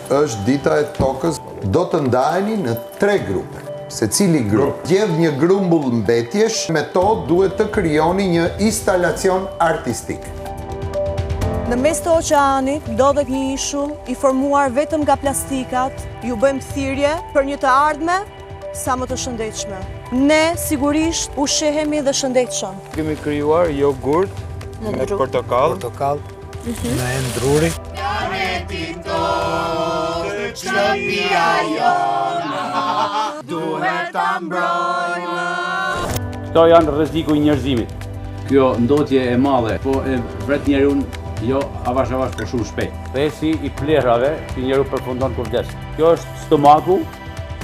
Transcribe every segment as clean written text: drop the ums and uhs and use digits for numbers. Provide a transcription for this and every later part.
është dita e tokës, do të ndaheni në 3 grupe. Secili grup gjedh një grumbull mbetjesh, me to duhet të krijoni një instalacion artistik. Në mes të oqeanit ndodhet një ishull i formuar vetëm nga plastikat. Ju bëjmë thirrje për një të ardhme sa më të shëndetshme. Ne sigurisht ushqehemi dhe shëndetshëm. Kemi krijuar jogurt me portokall, me ndruri. Planetin tonë, shtëpia jona, duhet ta mbrojmë. Këto janë rreziku i njerëzimit. Kjo ndotje e madhe, po e vret njeriu jo avash po shumë shpejt. Pesi i plerave që njeriu përfundon kur vdes. Kjo është stomaku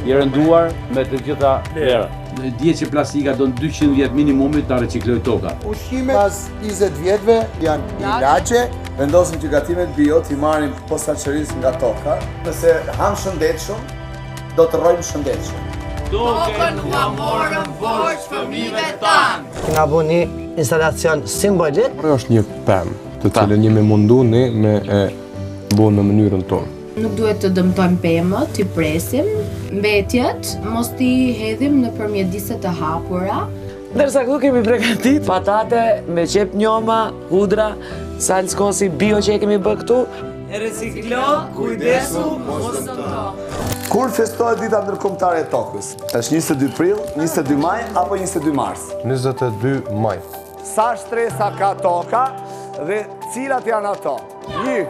i rënduar me të gjitha plerat. Dihet që plastika do në 200 vjet minimumi ta riciklojë toka. Ushqimet pas 20 vjetëve janë ilaçe. Vendosim që gatimet bio t'i marrim posaçërisë nga toka. Nëse ham shëndetshëm, do të rrojmë shëndetshëm. Tokën u morën borx fëmijëve tanë. Nga bu një instalacion simbolik. Është një pemë të cilën jemi mundu ne me e bu në mënyrën tonë. Nuk duhet të dëmtojmë pemët, t'i presim, mbetjet, mos t'i hedhim nëpërmjet disë të hapura. Ndërsa këtu kemi përgatit patate me qep njoma, hudra, salskosi bio që e kemi bë këtu. Reciklo, kujdesu, mos dëmto. Kur festohet dita ndërkombëtare e tokës? Është 22 prill, 22 maj apo 22 mars? 22 maj. Sa shtresa ka toka dhe cilat janë ato? 1.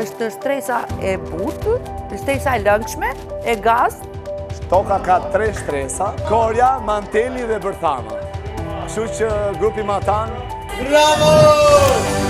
Është shtresa e butë, shtresa e lëngshme, e gaz. Toka ka 3 shtresa, korja, manteli dhe bërthama. Kështu që grupi Matan, Bravo!